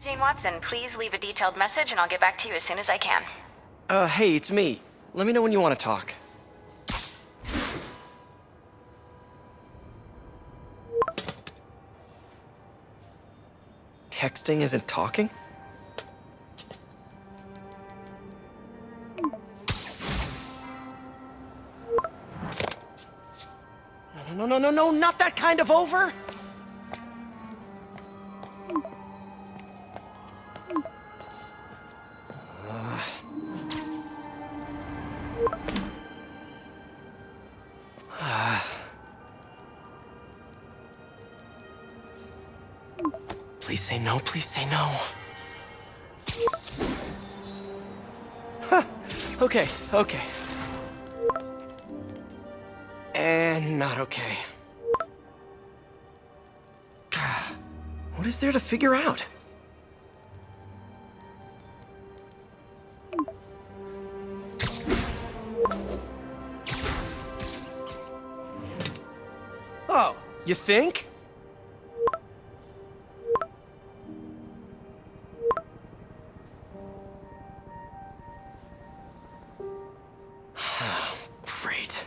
Jane Watson, please leave a detailed message and I'll get back to you as soon as I can. Hey, it's me. Let me know when you want to talk. Texting isn't talking? No, not that kind of over! Please say no, please say no. Huh. Okay. And not okay. What is there to figure out? Oh, you think? Great.